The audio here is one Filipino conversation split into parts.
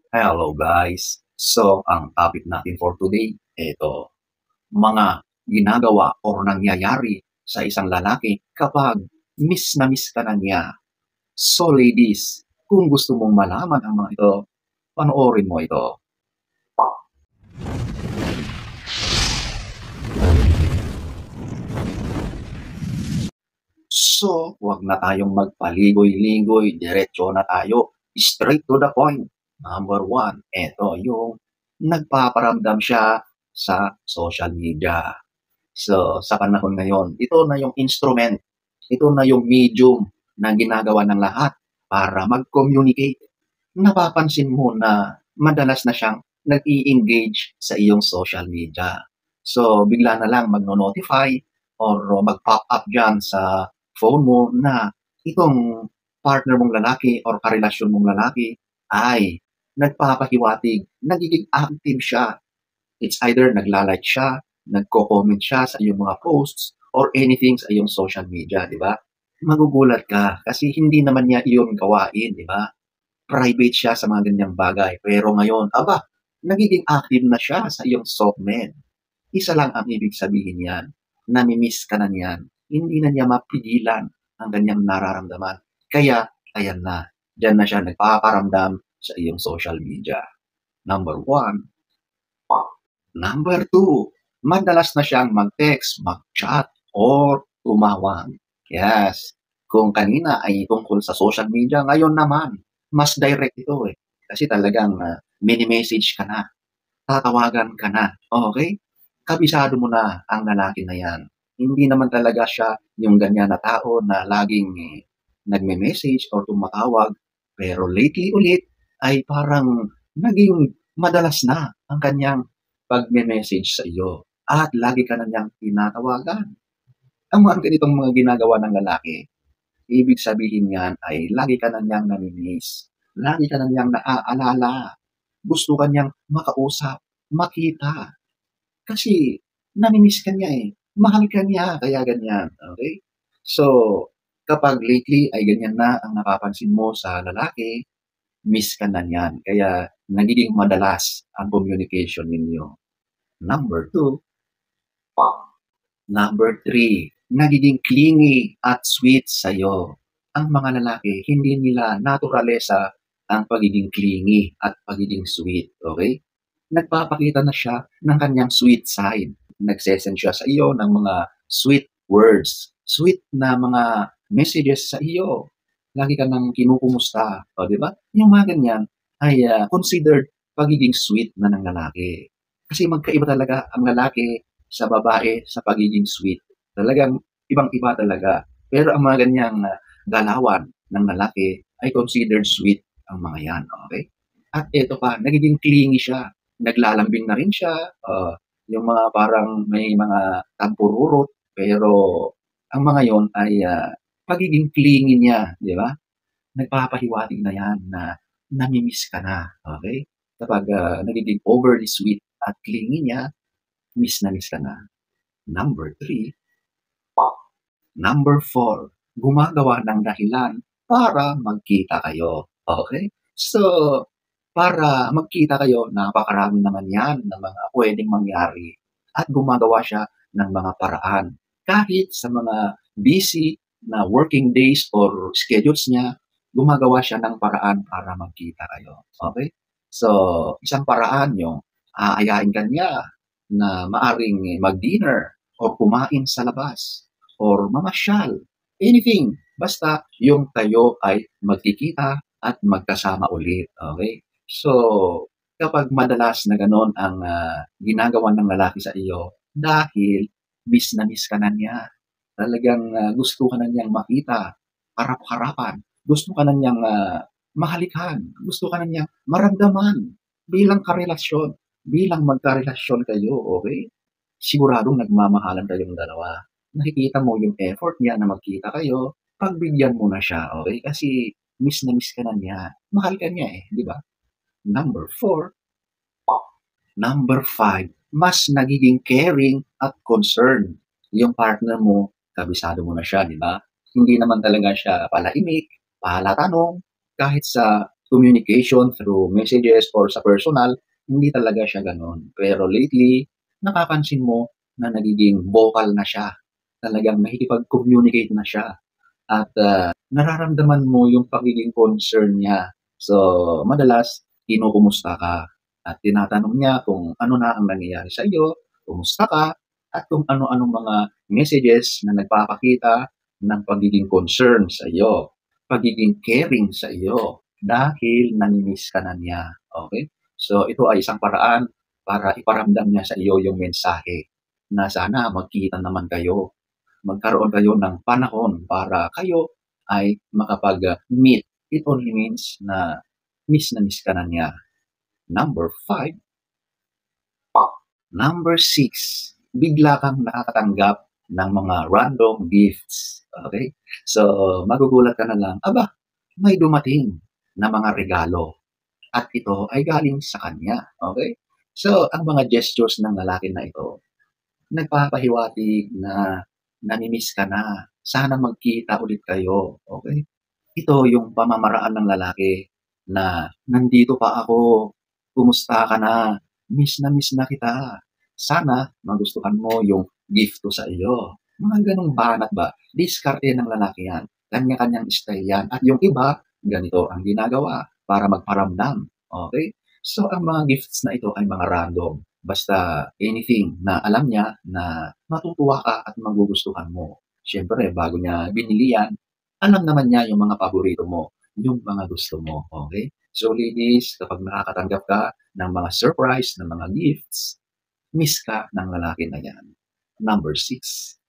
Hello guys! So, ang topic natin for today, ito, mga ginagawa o nangyayari sa isang lalaki kapag miss na miss ka na niya. So ladies, kung gusto mong malaman ang mga ito, panoorin mo ito. So, huwag na tayong magpaligoy-ligoy, diretso na tayo, straight to the point. Number one, ito yung nagpaparamdam siya sa social media. So, sa panahon ngayon, ito na yung instrument, ito na yung medium na ginagawa ng lahat para mag-communicate. Napapansin mo na madalas na siyang nag-i-engage sa iyong social media. So, bigla na lang magno-notify or mag-pop up dyan sa phone mo na itong partner mong lalaki or karelasyon mong lalaki ay nagpapahiwatig, nagiging active siya. It's either nagla-like siya, nagko-comment siya sa iyong mga posts, or anything sa iyong social media, di ba? Magugulat ka kasi hindi naman niya iyon gawain, di ba? Private siya sa mga ganyang bagay. Pero ngayon, aba, nagiging active na siya sa iyong softmed. Isa lang ang ibig sabihin niyan. Namimiss ka na niyan. Hindi na niya mapigilan ang ganyang nararamdaman. Kaya, ayan na. Diyan na siya nagpaparamdam sa iyong social media. Number one. Number two, madalas na siyang mag-text, mag-chat, or tumawag. Yes. Kung kanina ay tungkol sa social media, ngayon naman, mas direct ito eh. Kasi talagang mini-message ka na, tatawagan ka na, okay? Kabisado mo na ang lalaki na yan. Hindi naman talaga siya yung ganyan na tao na laging nagme-message or tumatawag. Pero lately ulit ay parang naging madalas na ang kanyang pagme-message sa iyo at lagi ka na niyang tinatawagan. Ang mga ganitong mga ginagawa ng lalaki, ibig sabihin niyan ay lagi ka na niyang namimiss. Lagi ka na niyang naaalala. Gusto ka niyang makausap, makita. Kasi namimiss ka niya eh. Mahal ka niya, kaya ganyan. Okay? So, kapag lately ay ganyan na ang napapansin mo sa lalaki, miss ka na niyan. Kaya nagiging madalas ang communication ninyo. Number two. Number three, nagiging clingy at sweet sa'yo. Ang mga lalaki, hindi nila naturalesa ang pagiging clingy at pagiging sweet, okay? Nagpapakita na siya ng kanyang sweet side. Nagsesend siya sa iyo ng mga sweet words, sweet na mga messages sa iyo. Lagi ka nang kinukumusta, o di ba? Yung mga ganyan ay considered pagiging sweet na ng lalaki. Kasi magkaiba talaga ang lalaki sa babae sa pagiging sweet. Talagang ibang-iba talaga. Pero ang mga ganyang galawan ng lalaki ay considered sweet ang mga yan. Okay? At ito pa, nagiging clingy siya. Naglalambing na rin siya. Yung mga parang may mga tampururot. Pero ang mga yon ay pagiging clingy niya. Di ba? Nagpapahiwatig na yan na namimiss ka na. Okay? Kapag nagiging overly sweet at clingy niya, miss na miss ka na. Number three. Number four, gumagawa ng dahilan para magkita kayo. Okay? So, para magkita kayo, napakarami naman yan na mga pwedeng mangyari. At gumagawa siya ng mga paraan. Kahit sa mga busy na working days or schedules niya, gumagawa siya ng paraan para magkita kayo. Okay? So, isang paraan yung aayain ka niya na maaring mag-dinner or kumain sa labas or mamasyal. Anything. Basta yung kayo ay magkikita at magkasama ulit. Okay? So, kapag madalas na ganon ang ginagawa ng lalaki sa iyo, dahil miss na miss ka na niya, talagang gusto ka na niyang makita, harap-harapan, gusto ka na niyang mahalikan, gusto ka na niyang maramdaman bilang karelasyon, bilang magkarelasyon kayo, okay? Siguradong nagmamahalan kayong dalawa. Nakikita mo yung effort niya na magkita kayo, pagbigyan mo na siya, okay? Kasi miss na miss ka na niya. Mahal ka niya eh, di ba? Number four. Number five, mas nagiging caring at concerned. Yung partner mo, kabisado mo na siya, di ba? Hindi naman talaga siya palaimik, palatanong, kahit sa communication through messages or sa personal, hindi talaga siya gano'n. Pero lately, napapansin mo na nagiging vocal na siya. Talagang nakikipag-communicate na siya at nararamdaman mo yung pagiging concern niya. So, madalas kinukumusta ka at tinatanong niya kung ano na ang nangyayari sa iyo, kumusta ka, at kung ano-anong mga messages na nagpapakita ng pagiging concern sa iyo, pagiging caring sa iyo, dahil nami-miss ka na niya. Okay? So, ito ay isang paraan para iparamdam niya sa iyo yung mensahe na sana magkita naman kayo, magkaroon kayo ng panahon para kayo ay makapag-meet. It only means na miss ka na niya. Number 5. Number 6, bigla kang nakakatanggap ng mga random gifts. Okay? So, magugulat ka na lang, aba, may dumating na mga regalo at ito ay galing sa kanya. Okay? So, ang mga gestures ng lalaki na ito, nagpapahiwatig na nami-miss ka na. Sana magkita ulit kayo. Okay? Ito yung pamamaraan ng lalaki na nandito pa ako, kumusta ka na, miss na kita. Sana magustuhan mo yung gift ko sa iyo. Mga ganong banat ba? Diskarte ng lalaki yan. Kanya-kanyang style yan. At yung iba, ganito ang ginagawa para magparamdam. Okay? So, ang mga gifts na ito ay mga random. Basta anything na alam niya na matutuwa ka at magugustuhan mo. Siyempre, bago niya binili yan, alam naman niya yung mga paborito mo, yung mga gusto mo. Okay? So ladies, kapag nakakatanggap ka ng mga surprise, ng mga gifts, miss ka ng lalaki na yan. Number 6.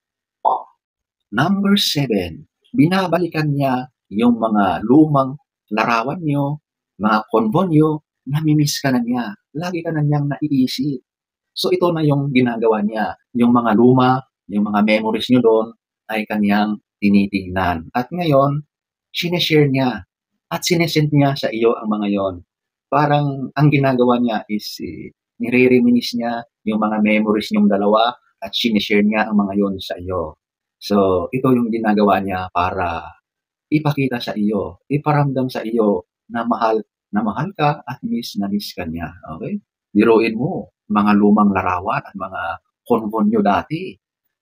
Number 7, binabalikan niya yung mga lumang larawan niyo, mga konvo niyo, nami-miss ka na niya. Lagi ka na niyang naiisip. So ito na yung ginagawa niya. Yung mga luma, yung mga memories niyo doon ay kanyang tinitingnan. At ngayon, sineshare niya at sinesend niya sa iyo ang mga yon. Parang ang ginagawa niya is nire-reminisce niya yung mga memories niyong dalawa at sineshare niya ang mga yon sa iyo. So, ito yung ginagawa niya para ipakita sa iyo, iparamdam sa iyo na mahal ka at miss na miss ka niya. Okay? Biruin mo, mga lumang larawan at mga konvo nyo dati.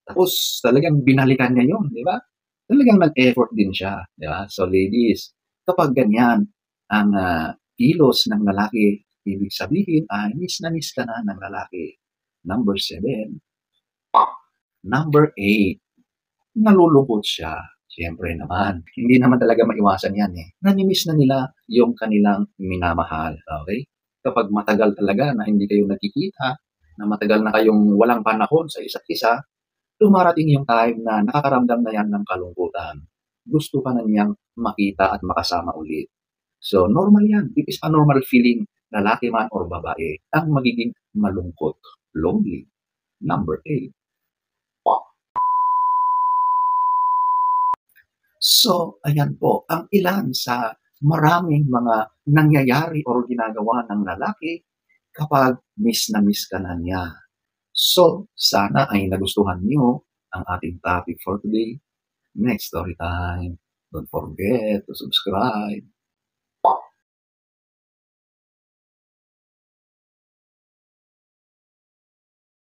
Tapos talagang binalikan niya yun, di ba? Talagang nag-effort din siya, di ba? So ladies, kapag ganyan ang kilos ng lalaki, ibig sabihin ay miss na miss ka na ng lalaki. Number 7. Number 8, nalulungkot siya. Siyempre naman, hindi naman talaga maiwasan yan eh. Nami-miss na nila yung kanilang minamahal. Okay? Kapag matagal talaga na hindi kayo nagkikita, na matagal na kayong walang panahon sa isa't isa, dumarating yung time na nakakaramdam na yan ng kalungkutan. Gusto ka na niyang makita at makasama ulit. So, normal yan. It is a normal feeling, lalaki man or babae, ang magiging malungkot, lonely. Number 8. So, ayan po, ang ilan sa maraming mga nangyayari o ginagawa ng lalaki kapag miss na miss ka na niya. So, sana ay nagustuhan niyo ang ating topic for today. Next story time. Don't forget to subscribe.